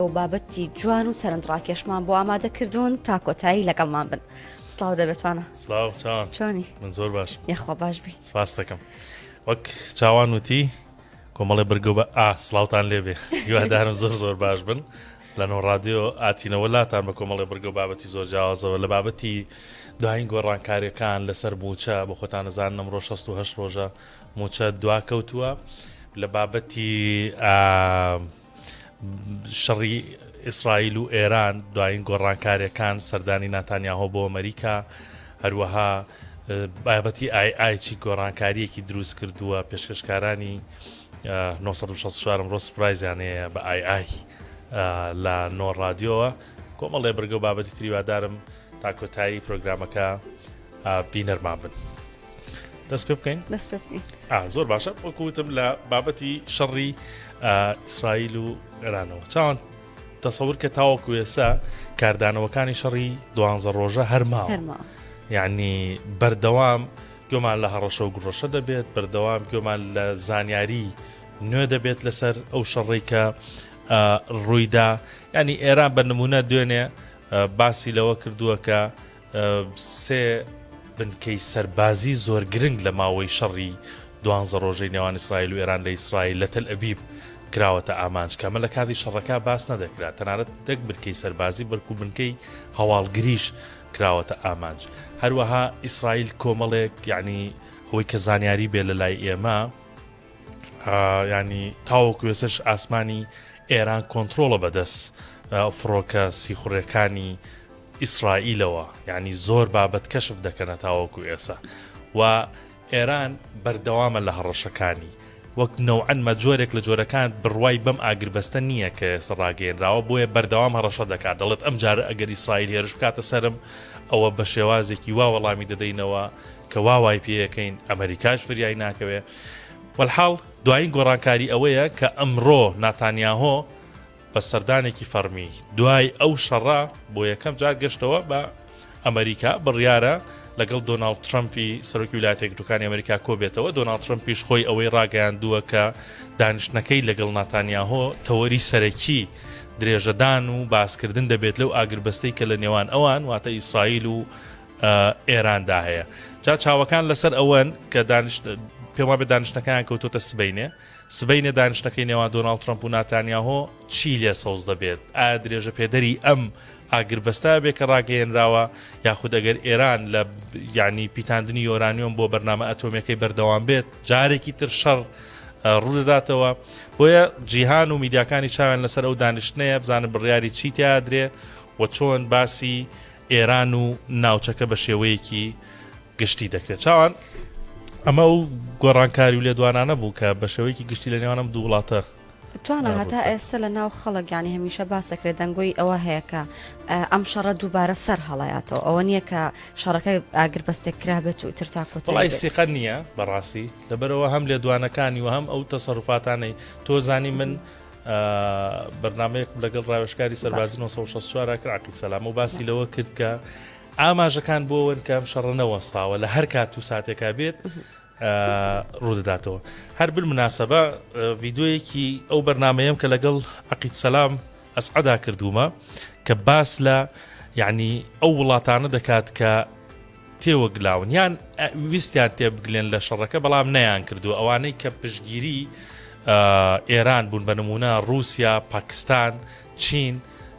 و بابەتی جوان و سەرنجڕاکێشمان بۆ ئامادەکردوون تا کۆتایی لەگەڵمان بن. سڵاو دەبێتوانە. سڵاو چاوان چۆنی؟ من زۆر باش. یەخوا باش بی. سپاس دەکەم. وەک چاوان وتی کۆمەڵێ بەرگە بە سڵاوتان لێبێ. هیوادارم زۆر باش بن. لە نۆ رادیۆ ئاتینەوە لاتان بە کۆمەڵێ بەرگە و بابەتی زۆر جیاوازەوە لە بابەتی دوایین گۆڕانکاریەکان لەسەر موچە بۆ خۆتان نەزانن ئەمڕۆ 68 ڕۆژە موچە دواکەوتووە لە بابەتی شەڕی ئیسرائیل و ئێران دوایین گۆڕانکاریەکان سەردانی ناتانیاهۆ بۆ ئەمریکا هەروەها بابەتی ئایچی گۆڕانکاریەکی دروست کردووە پێشکەشکارانی 964 ڕۆ سپرایزیانەیە بە ئای لە نۆ رادیۆوە کۆمەڵێ بەرگە و بابەتی تریوادارم تا کۆتایی پرۆگرامەکە بینەرمان بن. دەست پێ بکەین؟ دەست پێ بکەین. زۆر باشە وەکوتم لە بابەتی شەڕی ئیسرائیل و ئێرانەوە چاوان تەسەور کە تاوەکو ئێستا کاردانەوەکانی شەڕی 12 ڕۆژە هەرماوە یعنی بەردەوام گوێمان لە هەڕەشە و گوڕەشە دەبێت بەردەوام گوێمان لە زانیاری نوێ دەبێت لەسەر ئەو شەڕی کە ڕوویدا ینی ئێران بە نمونە دوێنێ باسی لەوە کردووە کە سێ بنکەی سەربازی زۆر گرنگ لە ماوەی شەڕی 12 ڕۆژەی نێوان ئیسرائیل و ئێران لە ئیسرائیل لە تەل ئەبیب کراوەتە ئامانج کەمە لە کاتی شەڕەکە باس نەدەکرات تەنانەت دەک بنکەی سەربازی بەرکو بنکەی هەواڵگریش کراوەتە ئامانج هەروەها ئیسرائیل کۆمەڵێک یعنی ئەوەی کە زانیاری بێ لە لای ئێمە ینی تاوەکو ێسش ئاسمانی ئێران کۆنتترۆڵە بەدەست فڕۆکە سیخوڕەکانی ئیسرائیلەوە یعنی زۆر بابەت کەشف دەکەنە تاوەکو ئێسا و ئێران بەردەوامە لە هەڕەشەکانی وەک نەوعەن مەجۆرێک لە جۆرەکان بڕوای بەم ئاگربەستە نییە کە ئێستا ڕاگەیەنراوە بۆیە بەردەوام هەڕەشە دەکات دەڵێت ئەم جارە ئەگەر ئیسرائیل هێرش بکاتە سەرم ئەوە بە شێوازێکی وا وەڵامی دەدەینەوە کە واوای پێیەکەین ئەمریکاش فریای ناکەوێ وەلحاڵ دوایین گۆڕانکاری ئەوەیە کە ئەمڕۆ ناتانیاهۆ بە سەردانێکی فەرمی دوای ئەو شەڕا بۆ یەکەم جار گەشتەوە بە ئەمریکا بڕیارە لەگەڵ دۆناڵد ترەمپی سەرۆکی ویلایەتە یەکگرتووەکانی ئەمریکا کۆبێتەوە دۆناڵد ترەمپیش خۆی ئەوەی ڕاگەیاندووە کە دانیشتنەکەی لەگەڵ ناتانیاهۆ تەوەری سەرەکی درێژەدان و باسکردن دەبێت لەو ئاگربەستەی کە لە نێوان ئەوان واتە ئیسرائیل و ئێراندا هەیە جا چاوەکان لەسەر ئەوەن کە پێما بێ دانیشتەکان کەوتۆتە سبەینێ دانیشتەکەی نێوان دۆناڵد ترەمپ و ناتانیاهۆ چی لێ سەوز دەبێت ئایا درێژە پێدەری ئەم ئاگربەستا بێ کە ڕاگەیەنراوە یاخود ئەگەر ئێران لە یعنی پیتاندنی یۆرانیۆم بۆ بەرنامە ئەتۆمیەکەی بەردەوام بێت جارێکی تر شەڕ ڕوودەداتەوە بۆیە جیهان و میدیاکانی چاویان لەسەر ئەو دانیشتنەیە بزانن بڕیاری چی تیادرێ و چۆن باسی ئێران و ناوچەکە بە شێوەیەکی گشتی دەکرێت چاوان ئەمە و گۆڕانکاری و لێدوانانە بوو کە بە شێوەیەکی گشتی لە نێوانم دوو وڵاتە توانە هەتا ئێستا لە ناو خەڵک ینی هەمیشە باس دەکرێت دەنگۆی ئەوە هەیە کە ئەم شەڕە دووبارە سەر هەڵایاتەوە ئەوە نییە کە شەڕەکە ئاگربەستێک کرابێت و ترتا کۆتای سیقە نییە بەڕاستی لەبەرەوە هەم لێدوانەکانی و هەم ئەو تەسەڕوفاتانەی تۆزانی من بەرنامەیەک لەگەڵ ڕاوێژکاری سەربازی 1964 کراقی سەلام و باسی لەوە کرد کە ئاماژەکان بۆون کە ئەم شەڕە نەوەستاوە لە هەر کات و ساتێکا بێت ڕوودەداتەوە هەر بالمناسبە ڤیدۆیەکی ئەو بەرنامەیەم کە لەگەڵ عەقید سەلام ئەسعەدا کردومە کە باس لە یعنی ئەو وڵاتانە دەکات کە تێوەگلاون یان ویستیان تێبگلێن لە شەڕەکە بەڵام نەیان کردو ئەوانەی کە پشتگیری ئێران بوون بە نمونە رووسیا پاکستان چین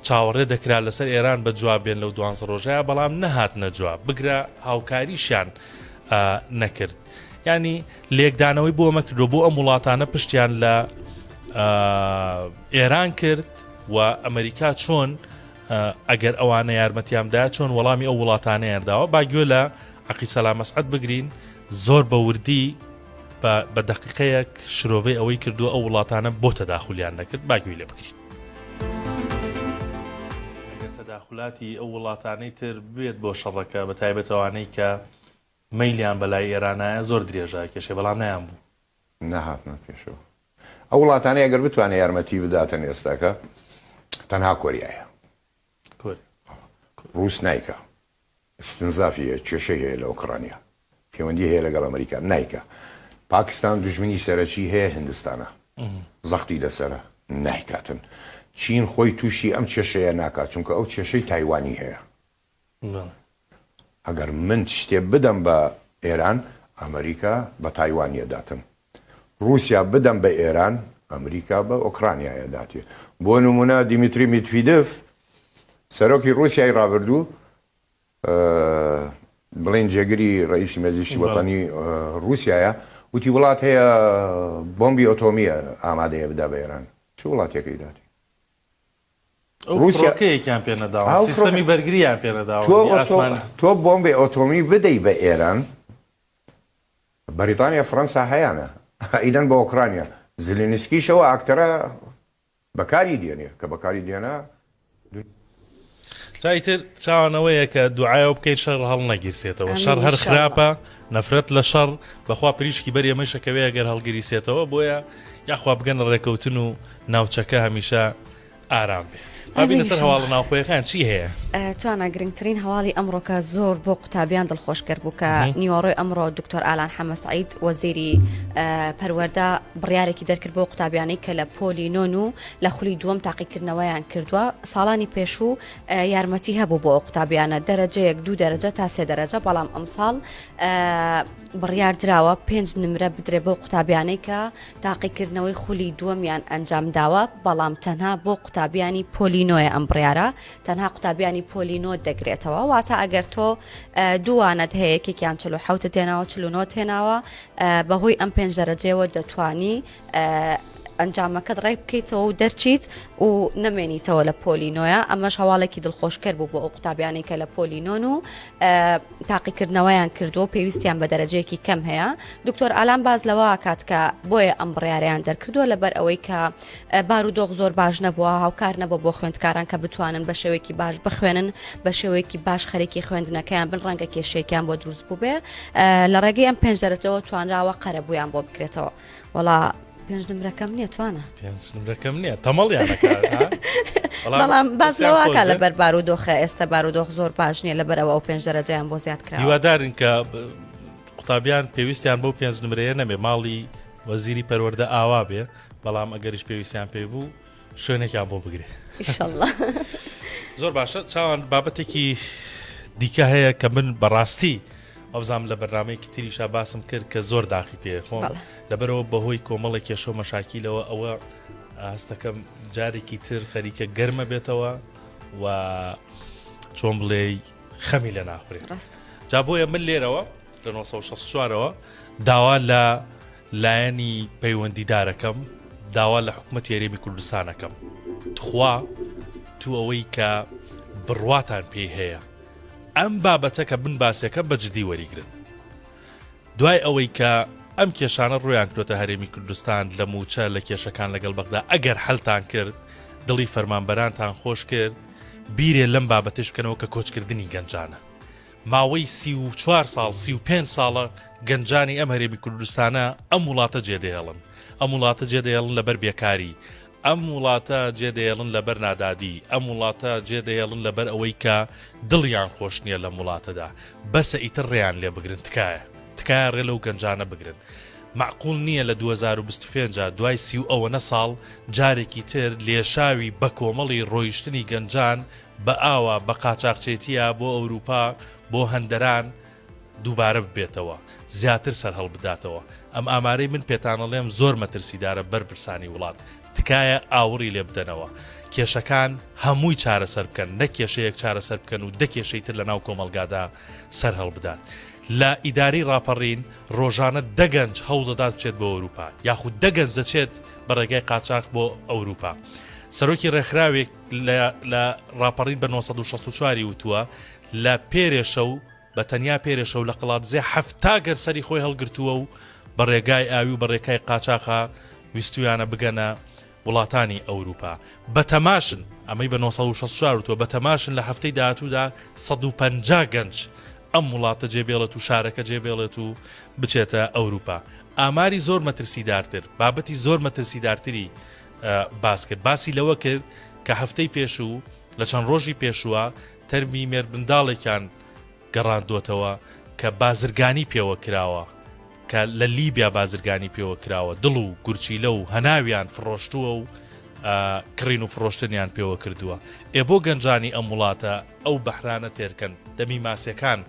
چاوەڕێ دەکرا لەسەر ئێران بە جوابێن لەو 12 ڕۆژەیە بەڵام نەهات نەجواب بگرە هاوکاریشیان نەکرد ینی لێکدانەوەی بۆ مەکردو بۆ ئەم وڵاتانە پشتیان لە ئێران کرد و ئەمریکا چۆن ئەگەر ئەوانە یارمەتیامدا چۆن وەڵامی ئەو وڵاتانە یارداوە با گوێ لە عەقید سەلام مەسعەد بگرین زۆر بە وردی بە دەقیقەیەک شرۆڤەی ئەوەی کردو ئەو وڵاتانە بۆ تەداخولیان نەکرد با گوێ لێ بگرین ئەگەر تەداخولاتی ئەو وڵاتانەی تر بێت بۆ شەڕەکە بە تایبەتەوانەی کە مەیلیان بەلای ئێرانایە زۆر درێژە کێشێ بەڵام نەیان بوو نەهاتنە پێشەوە ئەو وڵاتانەی ئەگەر بتوانێت یارمەتی بداتن ئێستاکە تەنها کۆریایە ڕووس نایکە استنزافیە کێشەی هەیە لە ئۆکرانیا پەیوەندی هەیە لەگەڵ ئەمریکا نایکە پاکستان دوژمنی سەرەکی هەیە هندستانە زەختی لەسەرە نایکاتن چین خۆی تووشی ئەم کێشەیە ناکات چونکە ئەو کێشەی تایوانی هەیە. ئەگەر من شتێ بدەم بە ئێران ئەمریکا بە تایوانیە داتم، رووسیا بدەم بە ئێران ئەمریکا بە ئۆکرانیایە داتێ. بۆ نمونە دیمیتری میدڤیدۆف سەرۆکی رووسیای ڕابردوو بڵێن جێگری ڕئیسی مەجلیسی وەتانی رووسیایە وتی وڵات هەیە بۆمبی ئۆتۆمیە ئامادەیە بدا بە ئێران. چ وڵاتێکی داتی؟ رووسیاکەیەکیان پێ نەداوە، سیستەمی بەرگریان پێ نەداوە. تۆ بۆمبی ئۆتۆمی بدەی بە ئێران، بەریتانیا فەڕەنسا هەیانە ئیدەن بە ئۆکرانیا. زلێنسکیشەوە ئاکتەرە بەکاری دێنێ کە بەکاری دێنە چایتر چاوانەوەیە کە دوعایەوە بکەیت شەڕ هەڵ نەگیرسێتەوە. شەڕ هەر خراپە، نەفرەت لە شەڕ بەخوا پریشکی بەری ئەمەشەکەوەیە گەر هەڵگیریسێتەوە، بۆیە یاخوا بگەنە ڕێکەوتن و ناوچەکە هەمیشە ئارام بێ. بابینە سەر هەواڵە ناوخۆیەکان چی هەیە؟ توانە گرنگترین هەواڵی ئەمڕۆکە زۆر بۆ قوتابیان دڵخۆش کرد بوو کە نیوەڕۆی ئەمڕۆ دکتۆر ئالان حەمەسعید وەزیری پەروەردە بڕیارێکی دەرکرد بۆ قوتابیانەی کە لە پۆلی نۆن و لە خولی دووەم تاقیکردنەوەیان کردووە. ساڵانی پێشوو یارمەتی هەبوو بۆ قوتابیانە دەرەجەیەک 2 دەرەجە تا 3 دەرەجە، بەڵام ئەمساڵ بڕیار دراوە 5 نمرە بدرێ بۆ قوتابیانەی کە تاقیکردنەوەی خولی دووەمیان ئەنجام داوە، بەڵام تەنها بۆ قوتابیانی پۆلینۆیە ئەم بڕیارە، تەنها قوتابیانی پۆلینۆ دەگرێتەوە. واتە ئەگەر تۆ دووانت هەیە یەکێکیان 47 تێناوە 49 تێناوە بەهۆی ئەم 5 دەرەجەوە دەتوانی ئەنجامەکەت ڕێ بکەیتەوە و دەرچیت و نەمێنیتەوە لە پۆلینۆیە. ئەمەش هەواڵێکی دڵخۆشکرد بوو بۆ ئەو قوتابیانەی کە لە پۆلینۆن و تاقیکردنەوەیان کردو پێویستیان بە دەرەجەیەکی کەم هەیە. دکتۆر ئالان باز لەوە کات کە بۆیە ئەم بڕیاریان دەرکردووە لەبەر ئەوەی کە بارودۆخ زۆر باش نەبووە، هاوکار نەبوو بۆ خوێندکاران کە بتوانن بە شێوەیەکی باش بخوێنن، بە شێوەیەکی باش خەریکی خوێندنەکەیان بن، ڕەنگە کێشەیەکیان بۆ دروست بوو بێ. لە ڕێگەی ئەم 5 دەرەجەوە توانراوە قەرەبوویان بۆ بکرێتەوە. وەڵا 5 نمرەکەم نییە توانە 5 نمرەکەم نییە تەمەڵیانەکە. بەڵام باز لەواکە لەبەر بارودۆخە ئێستا بارودۆخ زۆر باش نییە لەبەرەوە ئەو 5 دەرەجەیان بۆ زیاد کرا. هیوادارن کە قوتابیان پێویستیان بۆ 5 نمرەیە نەبێ، ماڵی وەزیری پەروەردە ئاوا بێ، بەڵام ئەگەریش پێویستیان پێ بوو شوێنێکیان بۆ بگرێ ئینشەڵڵا. زۆر باشە. چاوان بابەتێکی دیکە هەیە کە من بەڕاستی ئەوزام لە بەرنامەیەکی تریشا باسم کرد کە زۆر داخی پێخۆم لەبەرەوە بەهۆی کۆمەڵی کێشە مەشاکیلەوە ئەوە هەستەکەم جارێکی تر خەریکە گەرمە بێتەوە و چۆن بڵێ خەمی لە ناخورێت. جا بۆیە من لێرەوە لە 1964ەوە داوا لە لایەنی پەیوەندیدارەکەم، داوا لە حکومەتی هەرێمی کوردستانەکەم، تخوا تو ئەوەی کە بڕواتان پێی هەیە ئەم بابەتە کە بن باسیەکە بەجددی وەریگرن، دوای ئەوەی کە ئەم کێشانە ڕویان کردوتە هەرێمی کوردستان لە موچە لە کێشەکان لەگەڵ بەغدا، ئەگەر هەڵتان کرد دڵی فەرمانبەرانتان خۆش کرد بیرێ لەم بابەتش بکەنەوە کە کۆچکردنی گەنجانە. ماوەی 34 ساڵ 35 ساڵە گەنجانی ئەم هەرێمی کوردستانە ئەم وڵاتە جێدەهێڵن، ئەم وڵاتە جێدەهێڵن لەبەر بێکاری، ئەم وڵاتە جێدەهێڵن لەبەر نادادی، ئەم وڵاتە جێدەهێڵن لەبەر ئەوەی کە دڵیان خۆش نییە لە وڵاتەدا، بەسە ئیتر ڕێیان لێ بگرن، تکایە ڕێ لەو گەنجانە بگرن. معقول نییە لە 2025 دوای 30 ساڵ جارێکی تر لێشاوی بە کۆمەڵی ڕۆیشتنی گەنجان بە ئاوا بە قاچاقچێتیە بۆ ئەوروپا بۆ هەندەران دووبارە ببێتەوە، زیاتر سەرهەڵ بداتەوە. ئەم ئامارەی من پێتانەڵێم زۆر مەترسیدارە بەرپرسانی وڵات، تکایە ئاوڕی لێ بدەنەوە، کێشەکان هەمووی چارەسەر بکەن، نە کێشەیەک چارەسەر بکەن و دەکێشەی تر لە ناو کۆمەلگادا سەرهەڵ بدات. لە ئیداری ڕاپەڕین ڕۆژانە دەگەنج هەوڵدەدات بچێت بۆ ئەوروپا، یاخود دەگەنج دەچێت بە ڕێگای قاچاق بۆ ئەوروپا. سەرۆکی ڕێکخراوێک لە ڕاپەڕین بە 1964 وتووە لە پێرێشە و بە تەنیا پێرێشە و لە قەڵاتزێ 70 گەر سەری خۆی هەڵگرتووە و بە ڕێگای ئاوی و بە ڕێگای قاچاقا ویستویانە بگەنە وڵاتانی ئەوروپا. بە تەماشن ئەمەی بە 1964 وتووە بە تەماشن لە هەفتەی داهاتوودا 150 گەنج ئەم وڵاتە جێبێڵێت و شارەکە جێبێڵێت و بچێتە ئەوروپا. ئاماری زۆر مەترسیدارتر، بابەتی زۆر مەترسیدارتری باس کرد، باسی لەوە کرد کە هەفتەی پێشوو لە چەند ڕۆژی پێشووە تەرمی مێردمنداڵێکیان گەڕاندوتەوە کە بازرگانی پێوە کراوە، کە لە لیبیا بازرگانی پێوە کراوە، دڵ و گورچیلە و هەناویان فڕۆشتووە و کڕین و فرۆشتنیان پێوە کردووە. بۆ گەنجانی ئەم وڵاتە ئەو بەحرانە تێرکەن دەمی ماسیەکان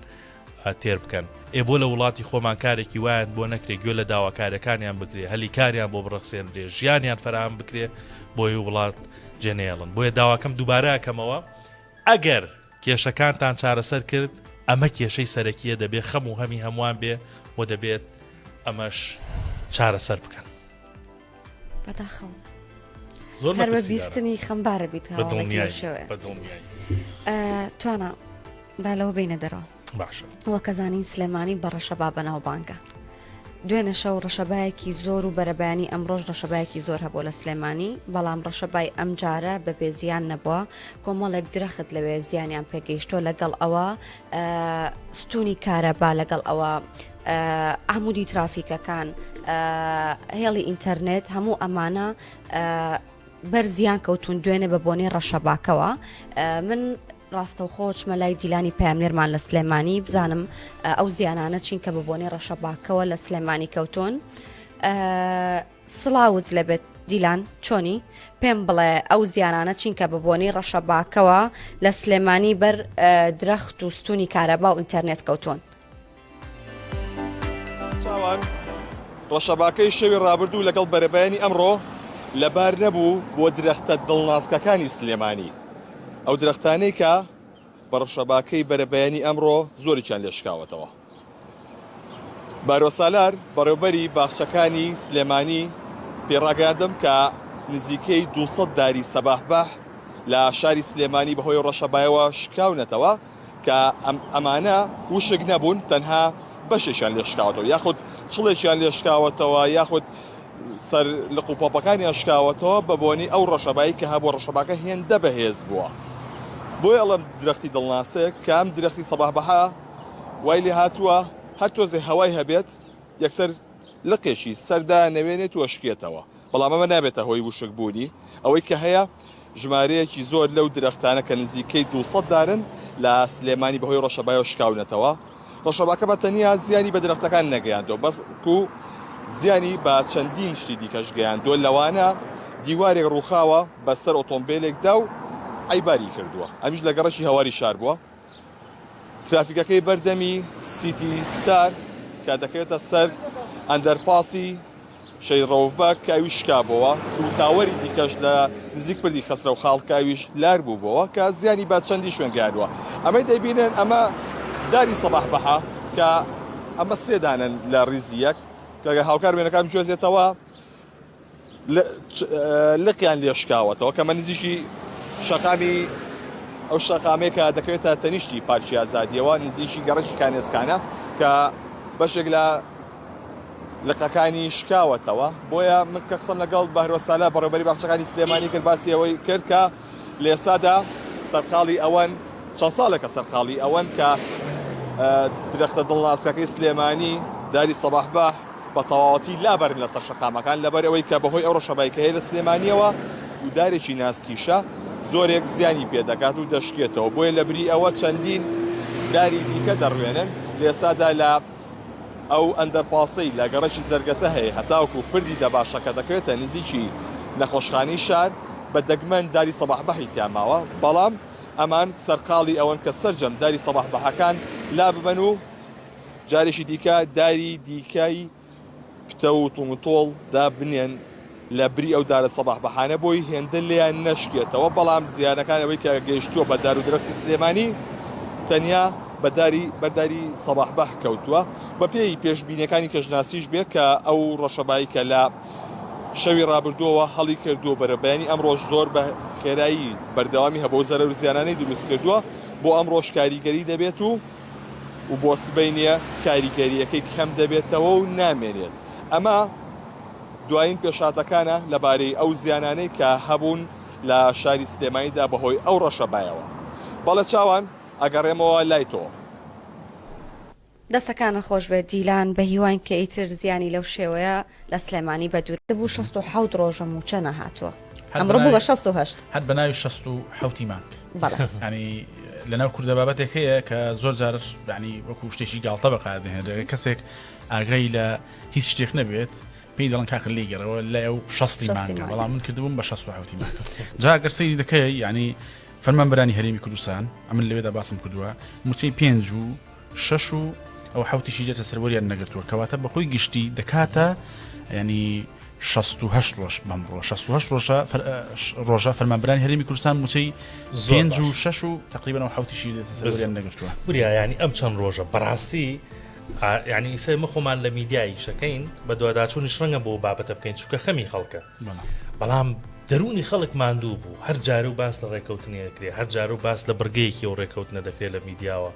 تێر بکەن. بۆ لە وڵاتی خۆمان کارێکی وایەن بۆ نەکرێ گوێ لە داواکارەکانیان بکرێ هەلی کاریان بۆ بڕەخسێنرێ ژیانیان فراهم بکرێ بۆی وڵات جێنێڵن. بۆیە داواکەم دووبارەکەمەوە ئەگەر کێشەکانتان چارەسەر کرد ئەمە کێشەی سەرەکیە دەبێت خەم و هەمی هەمووان بێ و دەبێت ئەمەش چارەسەر بکەن. بەداخەڵ زۆر هەر بە بیستنی خەمبارە بیت شێوەیە توانە با لەوە بینە دەرەوە باشە وە کەزانین سلێمانی بە ڕەشەبا بەناو بانکە دوێنە شەو ڕەشەبایەکی زۆر و بەرەبیانی ئەمڕۆژ ڕەشەبایەکی زۆر هەبوو لە سلێمانی بەڵام ڕەشەبای ئەم جارە بەبێ زیان نەبووە کۆمەڵێک درەخت لەوێ زیانیان پێگەیشتۆ لەگەڵ ئەوە ستونی کارەبا لەگەڵ ئەوە عمودی ترافیکەکان هێڵی ئینتەرنێت هەموو ئەمانە بەرزیان کەوتون دوێنێ بە بۆنەی ڕەشەباکەوە من ڕاستە و خۆچمە لای دیلانی پامنێرمان لە سلێمانی بزانم ئەو زیانانە چینکە بە بۆنەی ڕەشەباکەوە لە سلێمانی کەوتون سڵاوت لەبێت دیلان چۆنی پێم بڵێ ئەو زیانانە چینکە بە بۆنەی ڕەشەباکەوە لە سلێمانی بەر درەخت و ستونی کارەبا و ئینتەرنێت کەوتون ڕەشەباکەی شەوی ڕابردوو لەگەڵ بەرەبەیانی ئەمڕۆ لەبار نەبوو بۆ درەختە دڵناسکەکانی سلێمانی ئەو درەختانەی کە بە ڕەشەباکەی بەرەبەیانی ئەمڕۆ زۆریان لێشکاوەتەوە. بارۆسالار بەڕێوبەری باخچەکانی سلێمانی پێڕاگەاندم کە نزیکەی 200 داری سەباحبەح لە شاری سلێمانی بەهۆی ڕەشەبایەوە شکاونەتەوە کە ئەمانە وشک نەبوون تەنها بەشێکیان لێشکاوەتەوە یاخود چڵێکیان لێشکاوەتەوە یاخود سەر لە قوپۆپەکانی شکاوەتەوە بە بۆنی ئەو ڕەشەبایی کە هەبوو ڕەشەباکە هێندە بەهێز بووە. بۆی ئەڵم درەختی دڵناسێ کام درەختی سەباحبەها وای لێ هاتووە هەر تۆزێ هەوای هەبێت یەکسەر لقێکی سەردا نەوێنێت وەشکێتەوە بەڵام ئەمە نابێتە هۆی وشک بوونی ئەوەی کە هەیە ژمارەیەکی زۆر لەو درەختانە کە نزیکەی 200 دارن لە سلێمانی بەهۆی ڕەشەبایەوە شکاونەتەوە. ڕەشەباکە بە تەنیا زیانی بە درەختەکان نەگەیاندۆ بەڵکو زیانی بە چەندین شتی دیکەش گەیاندۆ لەوانە دیوارێک ڕووخاوە بەسەر ئۆتۆمبیلێکدا و عیباری کردووە ئەمیش لە گەڕەشی هەواری شار بووە. ترافیکەکەی بەردەمی سیتی ستار کە دەکەوێتە سەر ئەندەرپاسی شەی ڕەوبەک کاوی شکابەوە تووتاوەری دیکەش لە نزیک پردی خەسرە و خاڵکاویش لار بووبەوە کە زیانی با چەندی شوێن گاردووە. ئەمەی دەبینن ئەمە داری سەباحبەها کە ئەمە سێدانن لە ڕیزیەک کە هاوکار وێنەکان جۆزێتەوە لقیان لێشکاوەتەوە کەمە نزیکی شەقامی ئەو شەقامەیە کە دەکەوێتە تەنیشتی پارکی ئازادیەوە نزیکی گەڕەشی کانێسکانە کە بەشێک لە لقەکانی شکاوەتەوە. بۆیە من کە قسەم لەگەڵ بەهرۆسالە بەڕێوەبەری باخچەکانی سلێمانی کرد باسی ئەوەی کرد کە لە ئێستادا سەرقاڵی ئەوەن چەند ساڵێکە سەرقاڵی ئەوەن کە درەختە دڵناسکەکەی سلێمانی داری سەباحبەح بە تەواوەتی لابەرن لەسەر شەقامەکان لەبەر ئەوەی کە بەهۆی ئەو ڕەشەبایی کە هەیە لە سلێمانیەوە و دارێکی ناسکیشە زۆرێک زیانی پێدەکات و دەشکێتەوە. بۆیە لە بری ئەوە چەندین داری دیکە دەڕوێنن لە ئێستادا لە ئەو ئەندەرپاسەی لە گەڕەشی زەرگەتە هەیە هەتاوەکو پردی دەباشەکە دەکرێتە نزیکی نەخۆشخانەی شار بە دەگمەن داری سەباحبەحی تیاماوە بەڵام ئەمان سەرقاڵی ئەوەن کە سەرجەم داری سەباحبەحەکان لا ببەن و جارێکی دیکە داری دیکای پتە و تومتۆڵ دا بنێن لە بری ئەو دارە سەباحبەحانە بۆی هێندە لیان نەشکێتەوە بەڵام زیانەکان ئەوەی کە گەیشتووە بە دار و درەختی سلێمانی تەنیا بەرداری سەباحبەح کەوتووە بە پێی پێشبینیەکانی کەژناسیش بێت کە ئەو ڕەشەبایی کە لە شەوی ڕابردووەوە هەڵی کردووە بەرەبەیانی ئەمڕۆژ زۆر بە خێرایی بەردەوامی هەبوو زەرەر و زیانانەی دروست کردووە بۆ ئەمڕۆژ کاریگەری دەبێت و بۆ سبەی نییە کاریگەریەکەی کەم دەبێتەوە و نامێنێت. ئەمە دوایین پێشاتەکانە لەبارەی ئەو زیانانەی کە هەبوون لە شاری سلێمانیدا بەهۆی ئەو ڕەشەبایەوە. بەڵە چاوان ئەگەڕێمەوە لای تۆ. دەستەکانە خۆش بێت دیلان بە هیوان کە ئیتر زیانی لەو شێوەیە لە سلێمانی بەدوور بوو 67 ڕۆژە موچە نەهاتووە ئەمڕۆ بوو بە 68 هەت بە ناوی 67 مانگ ینی لەناو کوردە بابەتێک هەیە کە زۆر جار ینی وەکو شتێکی گاڵتە بەقاردێنێت کەسێک ئاگای لە هیچ شتێک نەبێت پێی دەڵن کاکە لێگەرەوە لای ئەو 60 مانگە مانگە. بەڵام من کردبووم بە 60 مانگە جا گەر سەیری دەکەی یعنی فەرمانبەرانی هەرێمی کوردستان ئەمن لەوێدا باسم کردووە موچەی 5 و 6 و ئەو حوتیشی دێتە سەروەریان نەگرتووە کەواتە بەخۆی گشتی دەکاتە ینی 68 ڕۆژ بەمڕۆ 68 ڕۆژە فەرمانبەرانی هەرێمی کوردستان موچەی 5 و 6 و تقریبا ئەو حوتیشی دێتە سەروەریان نەگرتووە وریا ینی ئەم چەند ڕۆژە بەڕاستی ینی ئیسای مەخۆمان لە میدیایی شەکەین بە دوواداچوونیش ڕەنگە بۆ بابەتە بکەین چونکە خەمی خەڵکە بەڵام دەرونی خەڵک ماندوو بوو هەر جارە و باس لە ڕێکەوتنی دەکرێت هەر جارە و باس لە بڕگەیەکی و ڕێکەوتنە دەکرێت لە میدیاوە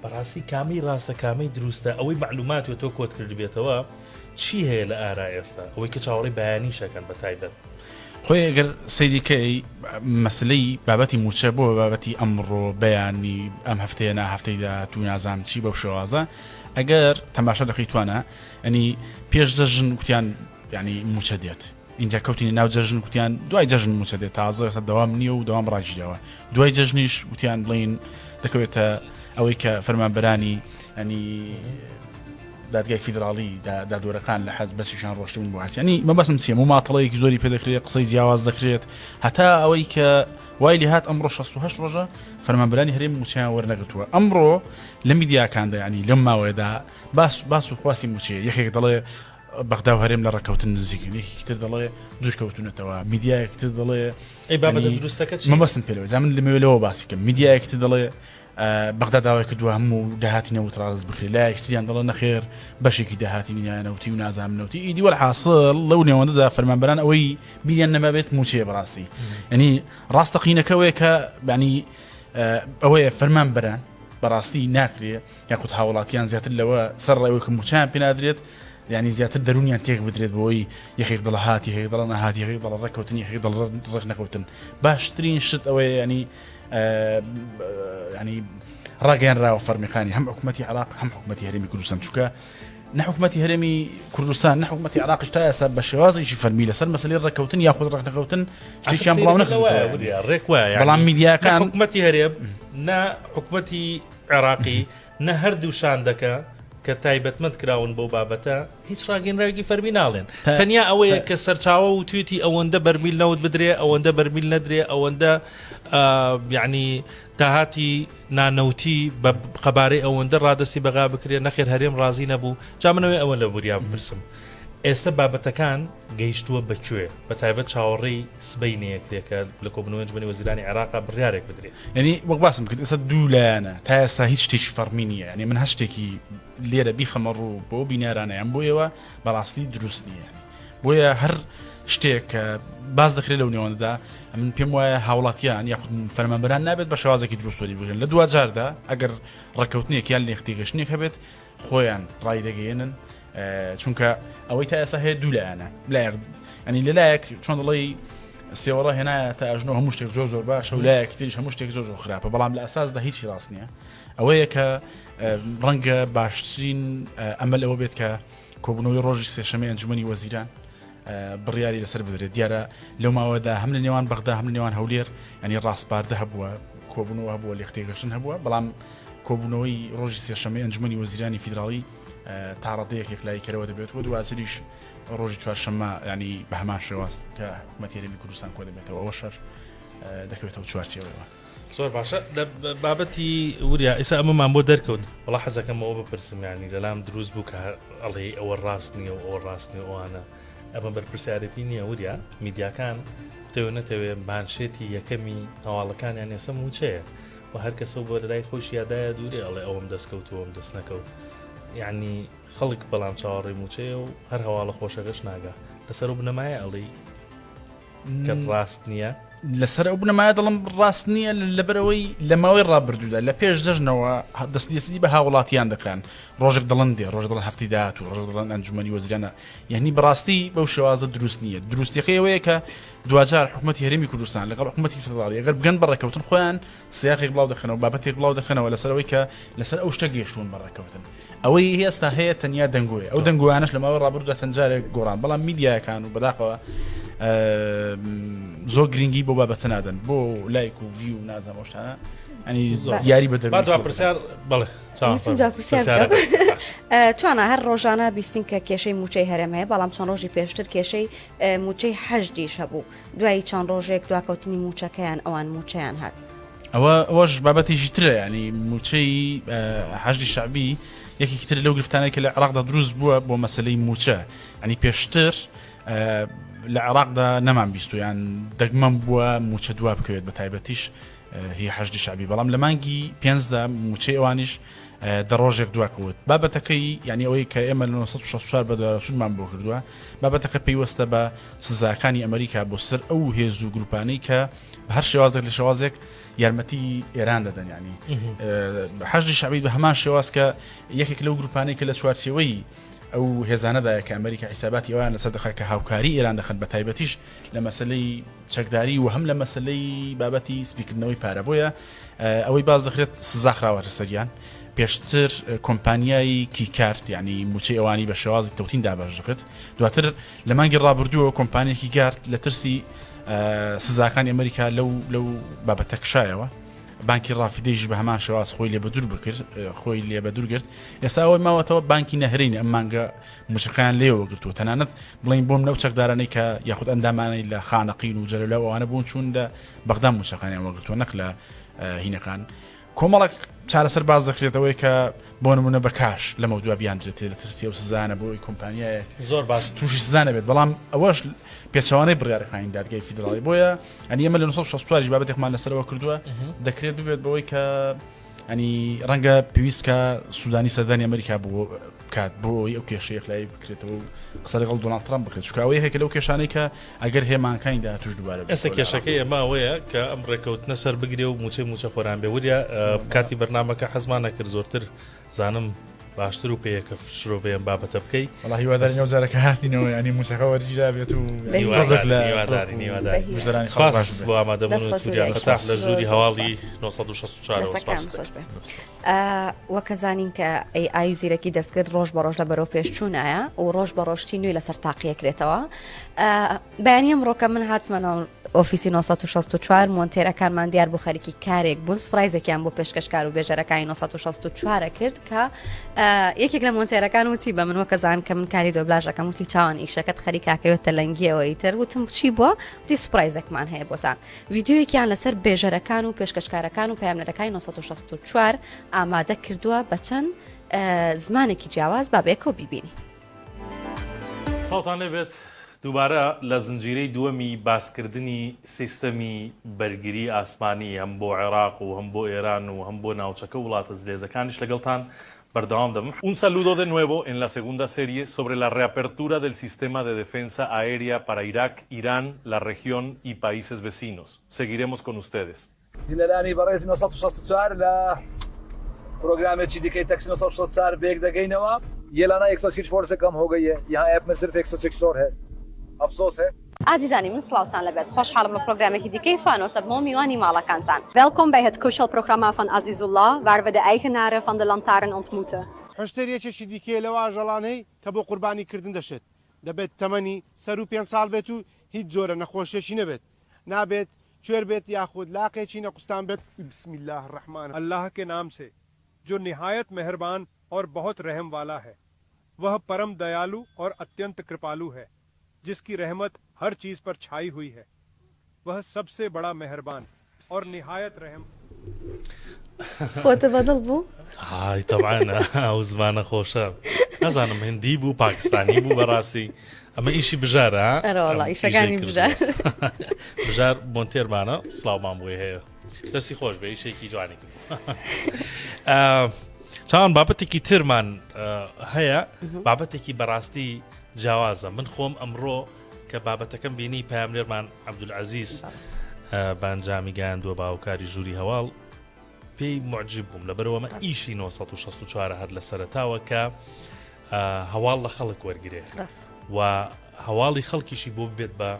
بەڕاستی کامی ڕاستە کامی دروستە ئەوەی معلوماتی تۆ کۆت کردبێتەوە چی هەیە لە ئارا ئێستا ئەوەی کە چاوەڕی بەیانی شەکەن بە تایبەت خۆی ئەگەر سەیریکەی مەسلەی بابەتی موچە بۆ بابەتی ئەمڕۆ بەیانی ئەم هەفتەیە نا هەفتەیدا تو نازام چی بەو شێوازە ئەگەر تەماشا دەکەیتوانە ئەنی پێش جەژن گوتیان ینی موچە دێت اینجا کەوتینی ناو جەژن گوتیان دوای جەژن موچە دێت تازە دەوام نییە و دەوام ڕاجیەوە دوای جەژنیش گوتیان بڵین دەکەوێتە ئەوەی کە فەرمانبەرانی ئەنی دادگای فیدراڵی دادوەرەکان لە حەز بەسیشان ڕۆشتبوون بۆ هەسیانی مەبەسم چییە ماتەڵەیەکی زۆری پێ دەکرێت قسەی جیاواز دەکرێت هەتا ئەوەی کە وای لێ هات ئەمڕۆ 68 ڕۆژە فەرمانبەرانی هەرێم موچیان وەرنەگرتووە ئەمڕۆ لە میدیاکاندا ینی لەم ماوەیەدا باس و خواسی موچێ یەکێک دەڵێ بەغدا و هەرێم لە ڕێکەوتن نزیکن یەکێکتر دەڵێ دوورکەوتونەتەوە میدیایەکتر دەڵێ ئەی بابەتە دروستەکە چی مەبەستم پێلەوە من لەمەوێلەوە باسی کەم میدیایەکتر دەڵێ بەغدا داوای کردووە هەموو داهاتی نەوتڕاز بکرێت لا یەکتریان دەڵێ نەخێر بەشێکی داهاتی نیانەوتی و نازانمنەوتی ئیدی وەرحاصل لەو نێوەندەدا فەرمانبەران ئەوەی بیریان نەمابێت موچێ بەڕاستی ینی ڕاستەقینەکەوەیە کە ینی ئەوەیە فەرمانبەران بەڕاستی ناکرێت یاخود هاوڵاتیان زیاتر لەوە سەر ڕێوە کە موچیان پێ نادرێت ینی زیاتر دەرونیان تێک بدرێت بۆی یەکێک دڵ هاتی هەیە دڵ نەهاتی هەیە دڵ ڕێکەوتنی هەیە دڵ ڕێک نەکەوتن باشترین شت ئەوەیە ینی ڕاگەیانراوە فەرمیەکانی هەم حکوومەتی عراق هەم حکوومەتی هەرێمی کوردستان چووکە نەحکوومەتی هەرێمی کوردستان نەحکوومەتی عراقش تا ئێستا بە شێوازێکی فەرمی لەسەر مەسەلەی ڕێکەوتن یاخود ڕێکەوتن شتێکیان بڵاو نەکردووە ڕێک وایە بەڵام میدیاکان حکوومەتی هەرێم نە حکوومەتی عێراقی نە هەردووشان دەکە کە تایبەتمەند کراون بۆ بابەتە هیچ ڕاگەنراوێکی فەرمی ناڵێن تەنیا ئەوەیە کە سەرچاوە و توێتی ئەوەندە بەرمیل نەوت بدرێ ئەوەندە بەرمیل نەدرێ ئەوەندە یعنی داهاتی نانەوتی بە قەبارەی ئەوەندە ڕادستی بەغا بکرێت نەخێر هەرێم ڕازی نەبوو جامنەوەی ئەوە لە بوریا بپرسم ئێستا بابەتەکان گەیشتووە بەکوێ بە تایبەت چاوەڕێی سبەینەیەکرێکە لە کۆبنەوەی ئەنجومەنی وەزیرانی عێراق بڕیارێک بدرێت ینی وەک باسم کرد ئێستا دوو لایەنە تا ئێستا هیچ شتێکی فەرمی نییە ینی من هەر شتێکی لێرە بیخەمە ڕوو بۆ بینارانەیان بۆ ئێوە بەڕاستی دروست نییە بۆیە هەر شتێک کە باز دەکرێت لەو نێوەندەدا من پێم وایە هاوڵاتیان یاخود فەرمانبەران نابێت بە شێوازێکی دروستوەری بگرن لە دوو جاردا ئەگەر ڕێکەوتنێک یان لێختێگەشتنێک هەبێت خۆیان ڕای دەگەێنن چونکە ئەوەی تا ئێستا هەیە دوو لایەنە لایەک ینی لەلایەک چۆن دەڵێ سێوەڕە هێنایە تا ئەژنەوە هەموو شتێک زۆر باشە و لایەک تریش هەموو شتێک زۆر خراپە بەڵام لە ئەساسدا هیچی ڕاست نییە ئەوەیە کە ڕەنگە باشترین ئەمەل ئەوە بێت کە کۆبوونەوەی ڕۆژی سێشەمەی ئەنجومەنی وەزیران بڕیاری لەسەر بدرێت دیارە لەو ماوەدا هەم لە نێوان بەغدا هەم لە نێوان هەولێر ینی ڕاستپاردە هەبووە کۆبوونەوە هەبووە لێختێگەشتن هەبووە بەڵام کۆبوونەوەی ڕۆژی سێشەمەی ئەنجومەنی وەزیرانی فیدراڵی تا ڕادەیەکێک لای کەرەوە دەبێت و دوازریش ڕۆژی چوارشەممە ینی بە هەمان شێواز کە حکوومەتی هەرێمی کوردستان کۆ دەبێتەوە ئەوە شەر دەکەوێتەوە چوارچێوەوە زۆر باشە لە بابەتی وریا ئێستا ئەمەمان بۆ دەرکەوت وڵا حەزەکەمەوە بپرسم ینی لەلام دروست بوو کە ئەڵێ ئەوە ڕاست نییە و ئەوە ڕاست نیە ئەوانە ئەمە بەرپرسیارەتی نییە وریا میدیاکان تەوێ نەتەوێ بانشێتی یەکەمی هەواڵەکانیان ێستا موچەیە و هەر کەسە بۆ لەلای خۆش یادایە دوورێ ئەڵێ ئەوم دەستکەوتووە ئەم دەست نەکەوت یعنی خەڵک بەڵام چاوەڕێی موچەیە و هەر هەواڵە خۆشەکەش ناگا لەسەر و بنەمایە ئەڵێ کە ڕاست نییە لەسەر ئەو بنەمایە دڵم ڕاست نییە لەبەرەوەی لە ماوەی ڕابردوودا لە پێش دەژنەوە دەستی بە هاوڵاتیان دەکەن ڕۆژێک دڵن دێ ڕۆژ دڵن هەفتی داهات و ڕۆژ دڵن ئەنجومەنی وەزیرانە یعنی بەڕاستی بەو شێوازە دروست نییە دروستیەکەی ئەوەیە کە دوجار حکوومەتی هەرێمی کوردستان لەگەڵ حکوومەتی فدراڵی ئەگەر بگەن بەڕێکەوتن خۆیان سیاقێک بڵاو دەخەنەوە بابەتێک بڵاو دەخەنەوە لەسەرەوەی کە لەسەر ئەو شتە گەیشتون بەڕێکەوتن ئەوەی هێستا هەیە تەنیا دەنگۆیە ئەو دەنگوانش لە ماوەی ڕابردوودا چەند جارێک گۆڕان بەڵام میدیاکان و بەداخەوە زۆر گرنگی بۆ بابەتە نادەن بۆ لایک و وی و نازانەوەشتانە ینی یاری بە با دو پرسیار بەڵێ ویستم دو پرسیار توانە هەر ڕۆژانە بیستین کە کێشەی موچەی هەرێم هەیە بەڵام چەند ڕۆژی پێشتر کێشەی موچەی حەجدیش هەبوو دوای چەند ڕۆژێک دواکەوتنی موچەکەیان ئەوان موچەیان هات ئەوەش بابەتێکی ترە ینی موچەی حەجدی شعبی یەکێکی تر لەو گرفتانەی کە لە عێراقدا دروست بووە بۆ مەسلەی موچە ینی پێشتر لە عێراقدا نەمان بیستویان دەگمەم بووە موچە دوا بکەوێت بە تایبەتیش هی حەجدی شعبی بەڵام لە مانگی پێنجدا موچەی ئەوانیش دە ڕۆژێک دواکەوت بابەتەکەی ینی ئەوەی کە ئێمە لە 1964 بەدوارچوونمان بۆ کردووە بابەتەکە پێیوەستە بە سزاکانی ئەمریکا بۆ سەر ئەو هێز و گروپانەی کە بە هەر شێوازێک لە شێوازێک یارمەتی ئێران دەدەن ینی حەجدی شعبی بە هەمان شێواز کە یەکێک لەو گروپانەی کە لە چوارچێوەی ئەو هێزانەدایە کە ئەمریکا حیساباتی ئەویان لەسەر دەخات کە هاوکاری ئێران دەخەن بە تایبەتیش لە مەسلەی چەکداری و هەم لە مەسلەی بابەتی سپیکردنەوەی پارە بۆیە ئەوەی باز دەخرێت سزاخراوەتە سەریان پێشتر کۆمپانیایی کیکارت ینی موچەی ئەوانی بە شێوازی تەوتین دابەژەکرد دواتر لە مانگی ڕابردووە کۆمپانیەکی گارد لە ترسی سزاکانی ئەمریکا لەو بابەتە کشایەوە بانکی ڕافیدەیش بە هەمان شێواز خۆی لێ بەدوور بکرد خۆی لێ بەدوور گرت ئێستا ئەوەی ماوەتەوە بانکی نەهرین ئەم مانگە موچەکەیان لێوە گرتووە تەنانەت بڵین بۆم لەو چەکدارانەی کە یاخود ئەندامانەی لە خانەقین و جەلەولا ئەوانە بوون چوون لە بەغدا موچەکانیان وەگرتووە نەک لە هینەکان کۆمەڵک چارەسەر باز دەکرێتەوەی کە بۆ نمونە بە کاش لە مەودووە بیاندرێت لە ترسی و سزانە بۆی کۆمپانیایە زۆر باس تووشی سزانە بێت بەڵام ئەوەش پێچەوانەی بڕیارەکانی دادگای فیدراڵی بۆیە ئەنی ئەمە لە 1964 بابەتێکمان لەسەرەوە کردووە دەکرێت ببێت بەوەی کە ئەنی ڕەنگە پێویست کە سوودانی سەردانی ئەمریکا بوو کات بۆی ئەو کێشەیەک لای بکرێتەوە و قسە لەگەڵ دۆناڵد ترامپ بکرێت چونکە ئەوەیە هەیە لەو کێشانەی کە ئەگەر هێمانکانیدا توش دووبارە ئێستا کێشەکەی ئەمە ئەوەیە کە ئەم ڕێکەوتنە سەر بگرێ و موچە خۆران بێ وریە کاتی بەرنامەکە حەزمان نەکرد زۆرتر زانم باشتر و پێیەکە شرۆڤەیەم بابەتە بکەی وڵا هیواداری نێو جارەکە هاتینەوە ینی موچەکە وەرگیرا بێت و هیواداری سپاس بۆ ئامادەبوون و تووریان فتاح لە ژووری هەواڵی 1964 سپاس وەکە زانین کە ئای زیرەکی دەستکرد ڕۆژ بە ڕۆژ لە بەرەو پێشچوونایە و ڕۆژ بە ڕۆژتی نوێی لەسەر تاقیەکرێتەوە بەیانی ئەمڕۆکە من هاتمەنەوە ئۆفیسی 1964 مۆنتێرەکانمان دیار بۆ خەریکی کارێک بوون سوپرایزێکیان بۆ پێشکەشکار و بێژەرەکانی 1964 کرد کە یەکێک لە مۆنتێرەکان وتی بە من وەکە زان کە من کاری دۆبلاژەکەم وتی چاوان ئیشەکەت خەریکاکەوێتە لەنگیەوەی تر وتم چی بووە وتی سوپرایزێکمان هەیە بۆتان ڤیدیۆیەکیان لەسەر بێژەرەکان و پێشکەشکارەکان و پەیامنەرەکانی 1964 ئامادە کردووە بە چەند زمانێکی جیاواز با بەیەکەوە بیبینی ساڵتان لێبێت دووبارە لە زنجیرەی دووەمی باسکردنی سیستەمی بەرگری ئاسمانی هەم بۆ عێراق و هەم بۆ ئێران و هەم بۆ ناوچەکە وڵاتە زلێزەکانیش لەگەڵتان بردوام دەبم. Un saludo de nuevo en la segunda serie sobre la reapertura del sistema de defensa aérea para Irak, Irán, la región y países vecinos. Seguiremos con ustedes. لەلانی بەڕێزی 1964 لە پرۆگرامێکی دیکەی تەکسی 1964 بێک دەگەینەوە یێلانە 106 فۆرسەکەم هۆگەیە یە ئەپ مسر 164 هەیە ئەفسۆس هەیە ئازیزانی من سڵاوتان لەبێت خۆشحاڵم لە پرۆگرامێکی دیکەی فانۆسە بۆ میوانی ماڵەکانتان. Welkom bij het Kushal-programma van Azizullah, waar we de eigenaren van de lantaarn ontmoeten. هەشتێریەکێکی دیکەیە لەوە ئاژەڵانەی کە بۆ قوربانی کردن دەشێت دەبێت تەمەنی سەر و 5 ساڵ بێت و هیچ جۆرە نەخۆشیێکی نەبێت نابێت کوێر بێت یاخود لاقێکی نەقوستان بێت بسم الله الرحمن अल्लाह के नाम से जो निहायत मेहरबान और बहुत रहम वाला है वह परम दयालु और अत्यंत कृपालु है जिसकी रहमत हर चीज पर छाई हुई है वह सबसे बड़ा मेहरबान और निहायत रहम خۆتە بەدڵ بوو؟ هاي طبعا ئەو زمانە خۆشە نەزانم هندی بوو پاکستانی بوو بەڕاستی ئەمە ئیشی بژارە ئەرەوەڵا ئیشەکانی بژار بژار مۆنتێرمانە سڵاومان بۆی هەیە دەستی خۆش بە ئیشێکی جوانی کرد چاوان بابەتێکی ترمان هەیە بابەتێکی بەڕاستی جیاوازە من خۆم ئەمڕۆ کە بابەتەکەم بینی پەیامنێرمان عەبدولعەزیز بانجامی گەیاندووە باوکاری ژووری هەواڵ پێی معجب بووم لەبەرەوەمە ئیشی 1964 هەر لە سەرەتاوە کە هەواڵ لە خەڵک وەرگرێ و هەواڵی خەڵکیشی بۆ بێت بە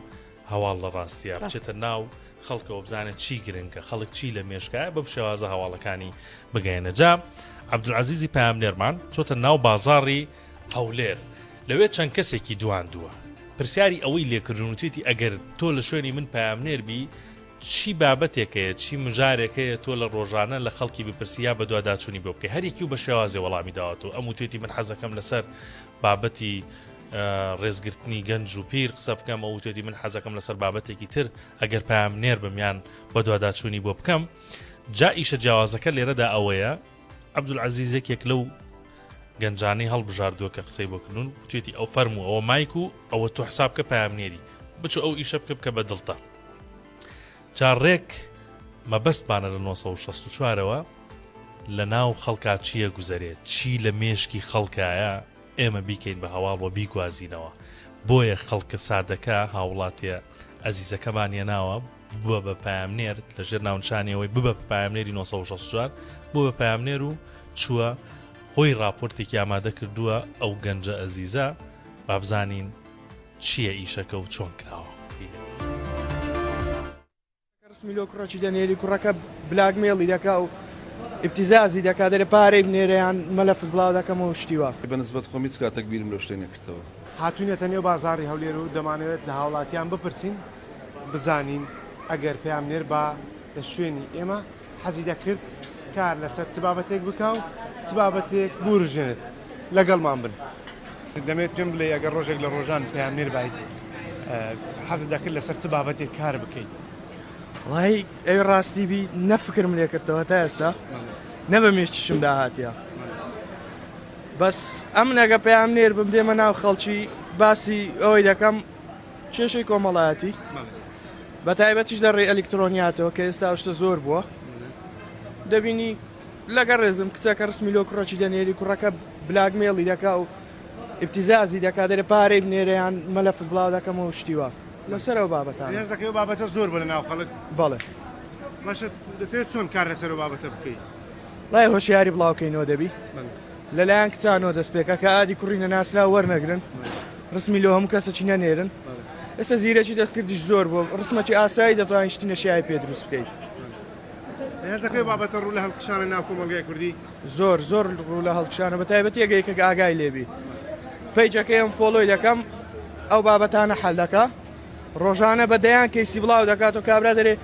هەواڵ لە ڕاستیە بچێتە ناو خەڵکەوە بزانێت چی گرنگکە خەڵک چی لە مێشکایە بەم شێوازە هەواڵەکانی بگەێنە جا عەبدولعەزیزی پەیامنێرمان چۆتە ناو بازاڕی هەولێر لەوێ چەند کەسێکی دواندووە پرسیاری ئەوەی لێکردونوتێتی ئەگەر تۆ لە شوێنی من پەیامنێر بی چی بابەتێکەیە چی مژارێکەیە تۆ لە ڕۆژانە لە خەڵکی بپرسیا بە دوواداچوونی بۆ بکەی هەرێکی و بە شێوازێ وەڵامی داوەتەوە ئەم وتێتی من حەزەکەم لەسەر بابەتی ڕێزگرتنی گەنج و پیر قسە بکەم ئەو وتێتی من حەزەکەم لەسەر بابەتێکی تر ئەگەر پامنێر بمیان بە دوواداچوونی بۆ بکەم جا ئیشە جیاوازەکە لێرەدا ئەوەیە عەبدولعەزیزێکێک لەو گەنجانەی هەڵبژاردووە کە قسەی بۆکردون توێتی ئەو فەرموو ئەوە مایک و ئەوە تو حساب بکە پامنێری بچۆ ئەو ئیشە بکە بە دڵتە جارڕێک مەبەستمانە لە 1964ەوە لە ناو خەڵکا چییە گوزەرێت چی لە مێشکی خەڵکایە ئێمە بیکەین بە هەواڵ بۆ بیگوازینەوە بۆیە خەڵکە سادەکە هاوڵاتیە ئەزیزەکەمانە ناوە بووە بە پامنێر لە ژێر ناونشانەوەی ببە پامنێری 1964 بووە بە پامنێر و چووە خۆی راپۆرتێکی ئامادە کردووە ئەو گەنجە ئەزیزە با بزانین چییە ئیشەکە و چۆن کراوە ڕسمیلۆ کوڕەکی دەنێری کوڕەکە بلاگمێڵی دەکا و ئیبتیزازی دەکا دەرێ پارەی بنێرەیان مەلەفت بڵاو دەکەمەوە شتیوە بەنسبەت خۆم هیچ کاتێک بیرم لەو شتێ نەکردەوە هاتوونەتە نێو بازاری هەولێر و دەمانەوێت لە هاوڵاتیان بپرسین بزانین ئەگەر پامنێر با لە شوێنی ئێمە حەزی دەکرد کار لەسەر چ بابەتێک بکە و چ بابەتێک بورژێنێت لەگەڵمان بن دەمێت پێم بڵێ ئەگەر ڕۆژێک لە ڕۆژان پامنێر باید حەزت دەکرد لەسەر چ بابەتێک کار بکەیت وڵی ئەوی ڕاستی بی نەفکرم لێ کردەوە تا ئێستا نەبە مێشتیشم داهاتیە بەس ئەم نەگە پامنێر بم دێمە ناو خەڵکی باسی ئەوەی دەکەم کێشەی کۆمەڵایەتی بە تایبەتیش دەڕێ ئەلکترۆنیاتەوە کە ئێستا شتە زۆر بووە دەبینی لەگەڕ ڕێزم کچەکە ڕسمیلۆ کوڕەکی دەنێری کوڕەکە بلاگمێڵی دەکا و ئیبتیزازی دەکا دەرێ پارەی بنێرەیان مەلەفت بڵاو دەکەمەوە شتیوە لەسەرەوە بابەتان هێز دەکەی بابەتە زۆر بە لە ناو خەڵک بەڵێ باشە دەتوێت چۆن کار لەسەر بابەتە بکەیت لای هۆشیاری بڵاوکەینەوە دەبی لەلایەن کچانەوە دەستپێکە کە ئادی کوڕینە ناسرا وەرنەگرن ڕسمی لۆ هەموو کەسەکی نەنێرن ئێستا زیرەکی دەستکردیش زۆر بۆ ڕسمەکی ئاسایی دەتوانین شتی نەشیای پێ دروست بکەیت هێز دەکەی بابەتە ڕوو لە هەڵکشانە ناو کۆمەلگای کوردی زۆر زۆر ڕوو لە هەڵکشانە بە تایبەتی ئەگەیکە ئاگای لێبی پەیجەکەی ئەم فۆلۆی دەکەم ئەو بابەتانە حەل دەکا ڕۆژانە بەدەیان کەیسی بڵاو دەکات و کابرا دەرێ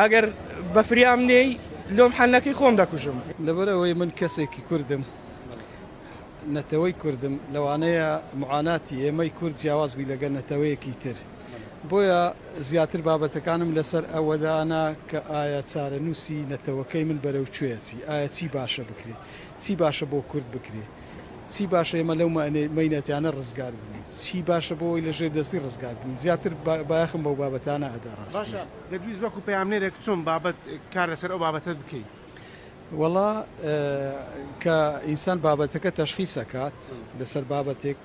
ئەگەر بە فریام نێی لۆم حەلەکەی خۆم دەکوژم لەبەرەوەی من کەسێکی کوردم نەتەوەی کوردم لەوانەیە معاناتی ئێمەی کورد جیاوازبی لەگەر نەتەوەیەکی تر بۆیە زیاتر بابەتەکانم لەسەر ئەوەدانا کە ئایا چارەنووسی نەتەوەکەی من بەرەو کوێچی ئایا چی باشە بکرێت چی باشە بۆ کورد بکرێت چی باشە ئێمە لەو مەینەتیانە ڕزگار ببین چی باشە بۆی لە ژێر دەستی ڕزگار بین زیاتر بایەخم بەو بابەتانە ئەدا ڕاستی دەبیست وەکو پامنێرێک چۆن بابەت کار لەسەر ئەو بابەتە بکەیت وەڵا کە ئینسان بابەتەکە تەشخیصەکات لەسەر بابەتێک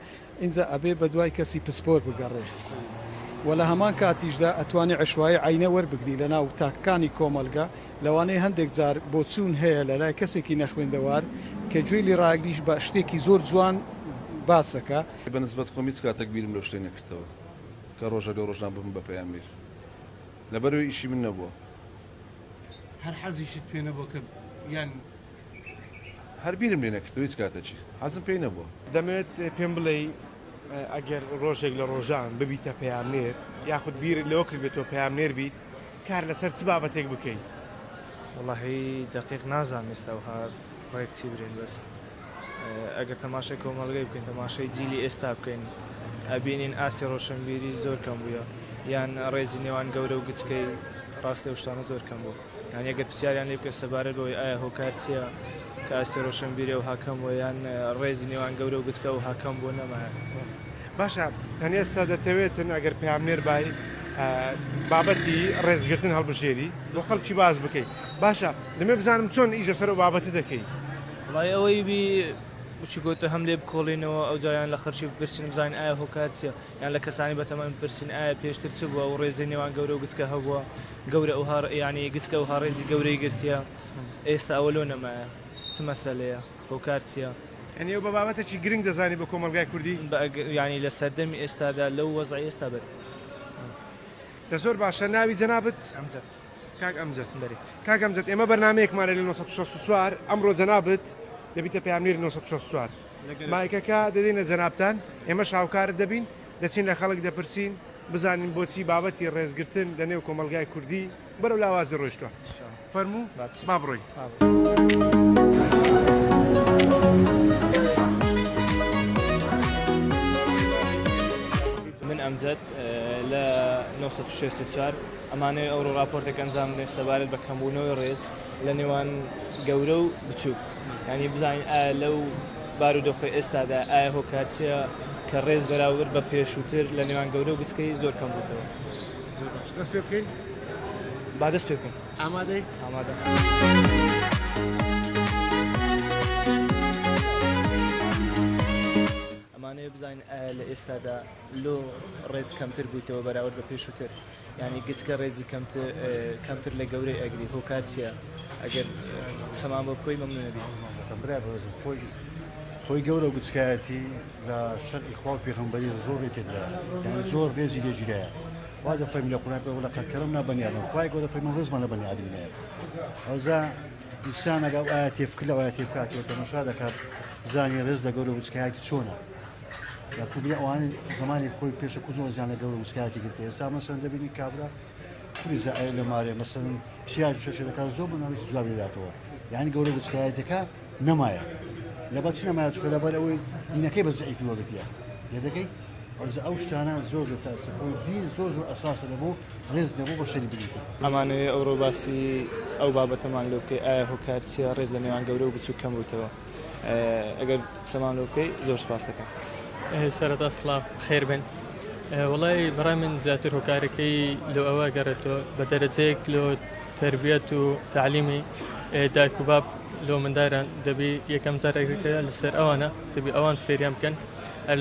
اینجا ئەبێ بە دوای کەسی پسپۆر بگەڕێ و لە هەمان کاتیشدا ئەتوانی عشوایی عینە وەربگری لە ناو تاکەکانی کۆمەلگا لەوانەیە هەندێک جار بۆ چوون هەیە لە لای کەسێکی نەخوێندەوار کە گوێی لێ ڕاگریش بە شتێکی زۆر جوان باسەکە بەنسبەت خۆم هیچ کاتێک بیرم لەو شتێ نەکردەوە کە ڕۆژە لە ڕۆژان بم بە پامنێر لەبەرەوەی ئیشی من نەبووە هەر حەزیشت پێ نەبووە کە یان هەر بیرم لێ نەکردەوە هیچ کاتێکی حەزم پێی نەبووە دەمێت پێم بڵێ ئەگەر ڕۆژێک لە ڕۆژان ببیتە پامنێر یاخود بیر لەوە کرد بێتەوە پامنێر بیت کار لەسەر چ بابەتێک بکەیت وڵی دقیق نازانم ئێستا و هەر ڕێک چی برێن بەس ئەگەر تەماشای کۆمەڵگەی بکەین تەماشای جیلی ئێستا بکەین ئەبینین ئاسی ڕۆشنبیری زۆر کەم بووە یان ڕێزی نێوان گەورە و گچکەی ڕاستی و شتانە زۆر کەم بوو یان ئەگەر پرسیاریان لێ بکە سەبارەت بەوەی ئایا هۆکار چییە کە ئاسی ڕۆشنبیری و هاکەم و یان ڕێزی نێوان گەورە و گچکە و هاکەم بۆ نەمایە باشە تەنیا ئێستا دەتەوێتن ئەگەر پامنێر بای بابەتی ڕێزگرتن هەڵبژێری بۆ خەڵکی باز بکەیت باشە دەمێ بزانم چۆن ئیژە سەر و بابەتی دەکەی وڵی ئەوەی بی بچی گۆتە هەم لێ بکۆڵینەوە ئەو جایان لە خەرچی بپرسین بزانین ئایا هۆکار چییە یان لە کەسانی بەتەمەن بپرسین ئایا پێشتر چ بووە و ڕێزی نێوان گەورە و گچکە هەبووە گەورە ئەو ینی گچکە و هاڕێزی گەورەی گرتیە ئێستا ئەوە لۆ نەمایە چ مەسەلەیە هۆکار چییە ئەنی ئەو بە بابەتێکی گرنگ دەزانی بە کۆمەلگای کوردی ینی لە سەردەمی ئێستادا لەو وەزای ئێستا بێت لە زۆر باشە ناوی جەنابەت کاک ئەمجەد کاک ئەمجەد ئێمە بەرنامەیەکمانە لە 1964 ئەمڕۆ جەنابەت دەبیتە پامنێری 1964 مایکەکە دەدەینە جەنابتان ئێمە شاوکارت دەبین دەچین لە خەڵک دەپرسین بزانین بۆچی بابەتی ڕێزگرتن لە نێو کۆمەلگای کوردی بەرەو لاوازی ڕۆیشتکە فەرموو با بڕۆی. من ئەمجد لە 1964 ئەمانەی ئەوڕۆ راپۆرتێک ئەنجام بدەین سەبارەت بە کەمبوونەوەی ڕێز لە نێوان گەورە و بچووک، ینی بزانین ئایا لەو بارودۆخی ئێستادا ئایا هۆکارچیە کە ڕێز بەراورد بە پێشووتر لە نێوان گەورە و بچکەی زۆر کەم بووتەوە. دەست پێ بکەین با دەست پێ بکەین. ئامادەی؟ ئامادە. ئەمانەیە بزانین ئایا لە ئێستادا لۆ ڕێز کەمتر بوویتەوە بەراورد بە پێشووتر، ینی گچکە ڕێزی کەمتر لە گەورەی ئەگری هۆکار چییە؟ ئەگەر سەمان بۆ بکۆی مەمنونەبی. برای ڕێزم خۆی گەورە و گچکایەتی لە شەرعی خوا و پێغەمبەری زۆر تێدا، یعنی زۆر ڕێزی لێگیرایە. وا دەفەرمی لە قورئان ولا قد كرمنا بني آدم، خوای گەورە دەفەرمی ڕێزمان لە بنی ئادەم هەیە. ئەوزا ئینسان ئەگەر ئایا تێفکر لە ئایا تێبکاتەوە تەماشا دەکات بزانێ ڕێز لە گەورە و گچکایەتی چۆنە. یا کوبری ئەوانەی زمانی خۆی پێشە زۆر زیان لە گەورە و گچکایەتی گرتە. ئێستا مەسەڵەن دەبینی کابرا کوری زائیر لە مارێ مەسەڵەن پیاز شەشە دەکات زۆر بەناوی جواب دێداتەوە، یعنی گەورە و گچکایەتەکە نەمایە. لەبەر چی نەمایە؟ چونکە لەبەر ئەوەی دینەکەی بە زەعیفی وەرگرتیە. لێدەکەی ئەو شتانە زۆر تاسە دین زۆر ئەساسە لەبوو ڕێز نەبوو بە شەری بریتە. ئەمانەیە ئەوڕۆ باسی ئەو بابەتەمان لۆ بکەی ئایا هۆکارچیە ڕێز لە نێوان گەورە و بچووک کەم بووتەوە. ئەگەر قسەمان لۆ بکەی زۆر سپاس دەکەم. سەرەتا سڵام خێر بن. وڵی بەڕای من زیاتر هۆکارەکەی لۆ ئەوە گەڕێتەوە بە دەرەجەیەک لۆ تربیەت و تعلیمی دایک و باب لۆ منداران دەبی یەکەم جارێکەکە لەسەر ئەوانە دەبی ئەوان فێریان بکەن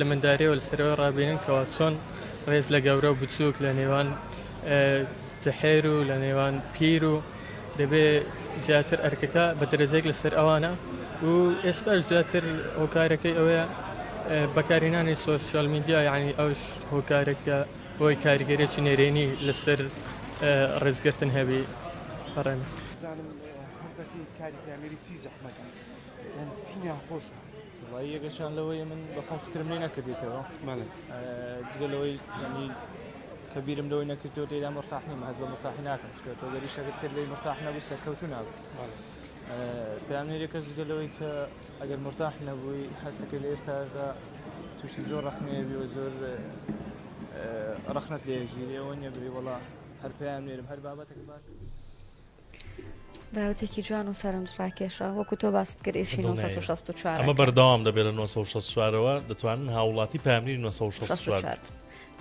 لە منداریەوە لەسەرەوە ڕابێنن کەوا چۆن ڕێز لە گەورە و بچووک لە نێوان جەحێر و لە نێوان پیر و دەبێ زیاتر ئەرکەکە بە دەرەجەیەک لەسەر ئەوانە و ئێستاش زیاتر هۆکارەکەی ئەوەیە بەکارهێنانی سۆشیال میدیا، یعنی ئەوش هۆکارێکە بۆی کاریگەریەکی نێرێنی لەسەر ڕێزگرتن هەبی. بەڕێ من حەز دەکەی کاری پێامێری چی زەحمەتە یان چی ناخۆشە؟ وڵی یەکەشان لەوەی من بەخۆم فکرم لێ نەکردێتەوە جگەلەوەی ینی کەبیرم لەوەی نەکردەوە تێدا مرتاح نیم، هەز بە مرتاحی ناکەم چکە تۆ گەری شەکرد کرد لێی مرتاح نەبوو سەرکەوتو نابوو. پێامێریەکە جگەلەوەی کە ئەگەر مرتاح نەبووی هەستەکە لە ئێستادا تووشی زۆر ڕەخنەیەبی و زۆر ڕەخنەت لێژیری ئەوە نیە بێ وڵا هەر پێامێرم هەر بابەتێک باک باوتێکی جوان و سەرنج ڕاکێشە وەکو تۆ باست کردیشی 1964 ئەمە بەردەوام دەبێت لە 1964ەوە دەتوانن هاوڵاتی پامێری 1964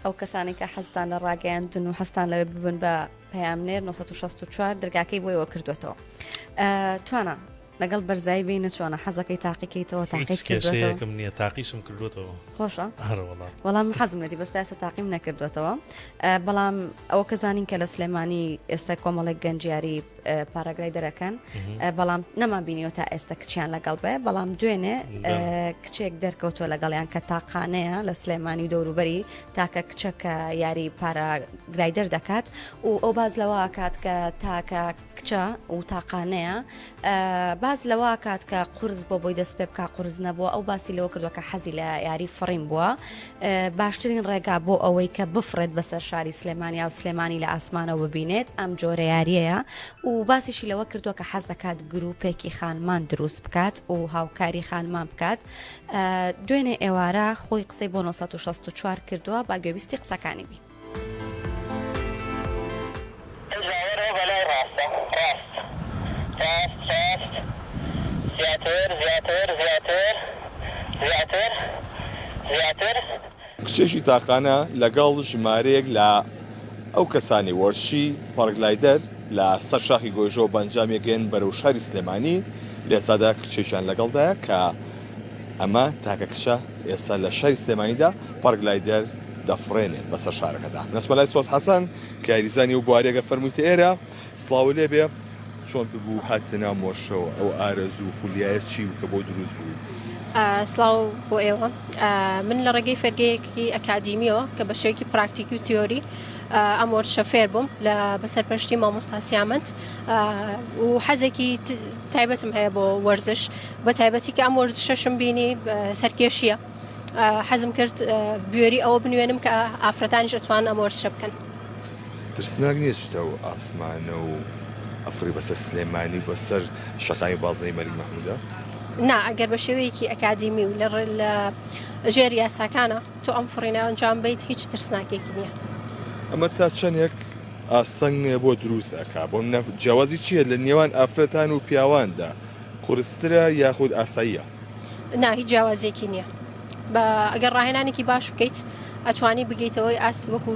ئەو کەسانی کە حەزتان لە ڕاگەیاندن و هەستان لەوێ ببن بە پەیامنێر 1964 دەرگاکەی بۆیەوە کردوێتەوە. توانە لەگەڵ بەرزایی بینە چۆنە حەزەکەی تاقیکەیتەوە تاقیت کردوێتەوە نییە تاقیشم کردوێتەوە خۆشە هەروەڵات وەڵام حەزم لێتی بەستا ئێستا تاقیم نەکردوێتەوە. بەڵام ئەوە کەزانین کە لە سلێمانی ئێستا کۆمەڵێک گەنجیاری پاراگرای دەرەکەن بەڵام نەمان بینیەوە تا ئێستا کچیان لەگەڵ بێ، بەڵام دوێنێ کچێک دەرکەوتۆ لەگەڵیان کە تاقانەیە لە سلێمانی دەوروبەری تاکە کچەکە یاری پاراگرای دەردەکات و ئەو باز لەوە کات کە تاکە کچە و تاقانەیە باز لەوە کات کە قورس بۆ بۆی دەست پێ بکە قورس نەبووە ئەو باسی لەوە کردووە کە حەزی لە یاری فڕین بووە. باشترین ڕێگا بۆ ئەوەی کە بفرێت بەسەر شاری سلێمانی یا سلێمانی لە ئاسمانەوە ببینێت ئەم جۆرە یاریەیە و باسیشی لەوە کردووە کە حەز دەکات گروپێکی خانمان دروست بکات و هاوکاری خانمان بکات. دوێنێ ئێوارە خۆی قسەی بۆ 1964 کردووە با گوێبیستی قسەکانی بی. کچێکی تاقانە لەگەڵ ژمارەیەک لە ئەو کەسانی وەرشی پارگلایدەر لە سەر شاخی گۆیژۆ بەنجامێکگەن بەرەو شاری سلێمانی لێسادا کچێکیان لەگەڵدایە کە ئەمە تاکە کچە ئێستا لە شاری سلێمانیدا پارگلایدەر دەفڕێنێت بەسەر شارەکەدا. نەسمەلای سۆز حەسەن کە یاریزانی و بوارێگە فەرموویتە ئێرە سڵاو لێ بێ چۆن ببوو هاتنە مۆشەوە ئەو ئارەزوو خولیایە چی و کە بۆ دروست بوو. سلااو بۆ ئێوە من لە ڕێگەی فەرگەیەکی ئەکادیمیەوە کە بە شێوەیەکی پراکتیکی و تیۆری ئەم وەرشە فێر بووم لە بەسەرپەرشتی مامۆستا سیامەند و حەزێکی تایبەتم هەیە بۆ وەرزش بە تایبەتی کە ئەم وەرزشەشم بینی سەرکێشیە حەزم کرد بوێری ئەوە بنوێنم کە ئافرەتانیش ئەتوان ئەم وەرزشە بکەن. ترسناک نییە شتە و ئاسمانە و ئەفری بەسەر سلێمانی بەسەر شەقای بازنەی مەلیک مەحموودە؟ نا ئەگەر بە شێوەیەکی ئەکادیمی و لە ژێر یاساکانە تۆ ئەم فڕینە ئەنجام بیت هیچ ترسناکێکی نییە. ئەمە تا چەندێک ئاسەنگ بۆ دروست ئەکا بۆ جیاوازی چییە لە نێوان ئافرەتان و پیاواندا قورسترە یاخود ئاساییە؟ نا هیچ جیاوازێکی نییە. بە ئەگەر ڕاهێنانێکی باش بکەیت ئەتوانی بگەیتەوەی ئاست وەکو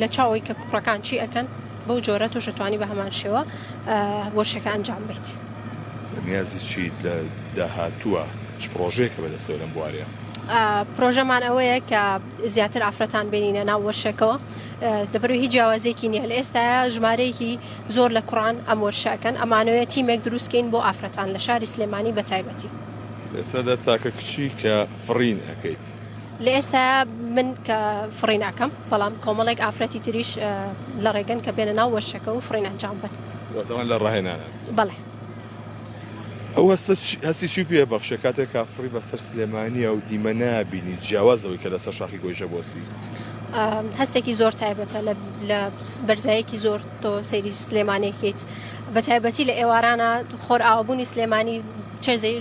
لە چاوەی کە کوڕەکان چی ئەکەن بەو جۆرە تۆش دەتوانی بە هەمان شێوە وەرشەکە ئەنجام بیت. نیازی چیت لە داهاتووە چ پرۆژەیەکە بەدەستەوە لەم بوارەیە؟ پرۆژەمان ئەوەیە کە زیاتر ئافرەتان بینینە ناو وەرشەکەەوە دەبەروی هیچ جیاوازێکی نییە لە ئێستا ژمارەیەکی زۆر لە کوڕان ئەم وەرشەکەن ئەمانەوەیە تیمێک دروستکەین بۆ ئافرەتان لە شاری سلێمانی بە تایبەتی. لێسادا تاکە کچی کە فڕین ئەەکەیت. لە ئێستا من کە فڕیناکەم بەڵام کۆمەڵێک ئافرەتی تریش لە ڕێگەن کە بێنە ناو وەرشەکە و فڕین ئەنجام بن. واتەوان لە ڕاهێنانە. بەڵێ. ئەو هەستی چی پێ بەخشە کاتێک کافڕی بەسەر سلێمانیە و دیمە نابینی جیاوازەوەی کە لەسەر شاخی گۆیژە بۆسی. هەستێکی زۆر تایبەتە لە بەرزایەکی زۆر تۆ سەیری سلێمانێکیت بە تایبەتی لە ئێوارانە خۆر ئاوابوونی سلێمانی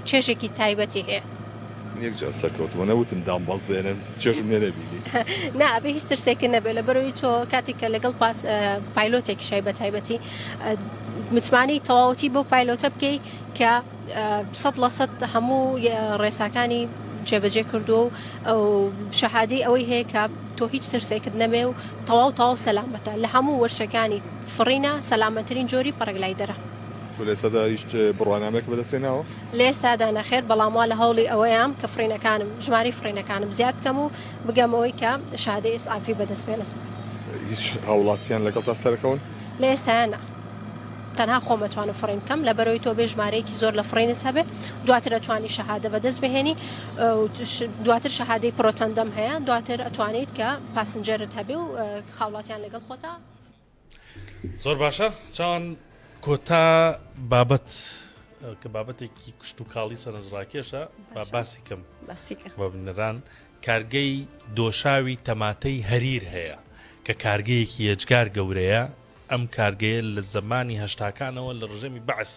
چێژێکی تایبەتی هەیە. یەک جار سەرکەوتوە نەوتم دام بەزێنن چێژم لێ نەبینی. نابێ هیچ ترسێکە نەبێت لە بەرەوەی تۆ کاتێک کە لەگەڵ پایلۆتێکی شای بە تایبەتی متمانی تەواوەتی بۆ پایلۆتە بکەی کە 100% هەموو ڕێساکانی جێبەجێ کردو و شەهادەی ئەوەی هەیە کە تۆ هیچ ترسێکت نەبێ و تەواو سەلامەتە لە هەموو وەرشەکانی فڕینە سەلامەترین جۆری پەرەگلای دەرە. لێسادا هیچ بڕوانامێک بەدەستێناوە؟ لە ئێستادا نەخێر بەڵاموا لە هەوڵی ئەوەیەم کە فڕینەکانم ژماری فڕینەکانم زیاد بکەم و بگەمەوەی کە شادەی ئێسعافی بەدەستێنم. هیچ هاوڵاتیان لەگەڵ تا سەرەکەون؟ لە ئێستایانە تەنها خۆمەتوانم فڕین بکەم لە بەرەوەی تۆ بێ ژمارەیەکی زۆر لە فڕینت هەبێ دواتر ئەتوانی شەهادە بەدەست بهێنی دواتر شەهادەی پرۆتەندەم هەیە دواتر ئەتوانیت کە پاسنجەرت هەبێ و خاوڵاتیان لەگەڵ خۆتا. زۆر باشە چاوان کۆتا بابەت کە بابەتێکی کشت و کاڵی سەرنجڕاکێشە با باسی کەم بە بنەران کارگەی دۆشاوی تەماتەی هەریر هەیە کە کارگەیەکی یەجگار گەورەیە. ئەم کارگەیە لە زمانی هەشتاکانەوە لە ڕژێمی بەعس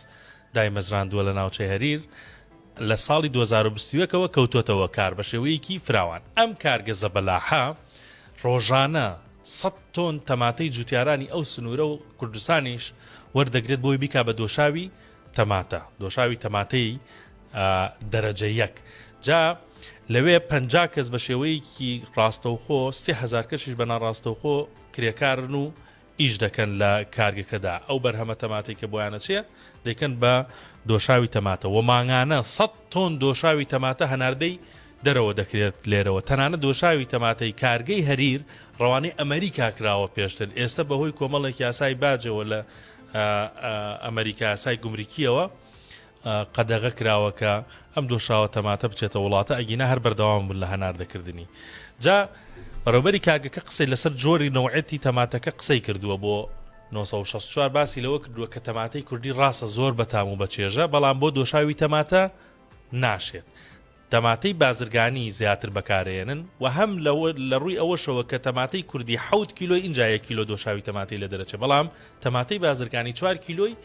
دایمەزراندووە لە ناوچەی هەریر لە ساڵی 2021ەوە کەوتۆتەوە کار بە شێوەیەکی فراوان. ئەم کارگە زەبەلاحە ڕۆژانە 100 تۆن تەماتەی جوتیارانی ئەو سنوورە و کوردستانیش وەردەگرێت بۆی بیکا بە دۆشاوی تەماتە دۆشاوی تەماتەی دەرەجە یەک جا لەوێ 50 کەس بە شێوەیەکی ڕاستەوخۆ 30,000 کەشیش بەنا ڕاستەوخۆ کرێکارن و ئیش دەکەن لە کارگەکەدا ئەو بەرهەمە تەماتی کە بۆیانە چیە دەکەن بە دۆشاوی تەماتە و ماگانە 100 تۆن دۆشاوی تەماتە هەناردەی دەرەوە دەکرێت لێرەوە تەنانە دۆشاوی تەماتەی کارگەی هەریر ڕەوانەی ئەمریکا کراوە پێشتر ئێستا بەهۆی کۆمەڵێکی یاسای باجەوە لە ئەمریکا یاسای گومریکیەوە قەدەغە کراوەکە ئەم دۆشاوە تەماتە بچێتە وڵاتە ئەگینا هەر بەردەوام بوون لە هەناردەکردنی جا بەڕێوەبەری کاگەکە قسەی لەسەر جۆری نەوعەتی تەماتەکە قسەی کردووە بۆ 1964 باسی لەوە کردووە کە تەماتەی کوردی ڕاستە زۆر بەتام و بەچێژە بەڵام بۆ دۆشاوی تەماتە ناشێت. تەماتەی بازرگانی زیاتر بەکارێنن و هەم لە ڕووی ئەوەشەوە کە تەماتەی کوردی 7 کیلۆی اینجا 1 کیلۆ دۆشاوی تەماتی لە دەرەچێت بەڵام تەماتەی بازرگانی 4 کیلۆی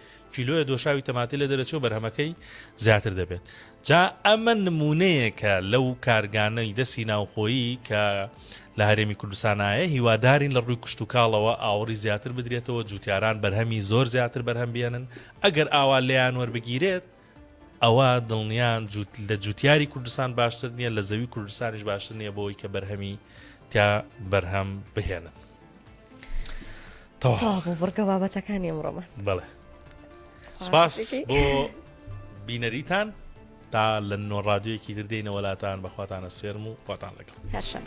دۆشاوی تەماتی لە دەرەچێت و بەرهەمەکەی زیاتر دەبێت. جا ئەمە نمونەیەکە لەو کارگانەی دەستی ناوخۆیی کە لە هەرێمی کوردستانایە هیوادارین لە ڕووی کشت و کاڵەوە ئاوەڕی زیاتر بدرێتەوە جوتیاران بەرهەمی زۆر زیاتر بەرهەم بێنن ئەگەر ئاوا لێیان وەربگیرێت ئەوە دڵنیان لە جوتیاری کوردستان باشتر نییە لە زەوی کوردستانیش باشتر نییە بۆی کە بەرهەمی تا بەرهەم بهێنن. تەواو بڕگە بابەتەکانی ئەمڕۆمان. بەڵێ سپاس بۆ بینەریتان تا لە نۆڕادیۆیەکی تر دێنە وڵاتان بەخواتانە سفێرم و خواتان لەگەڵ هەر شەم.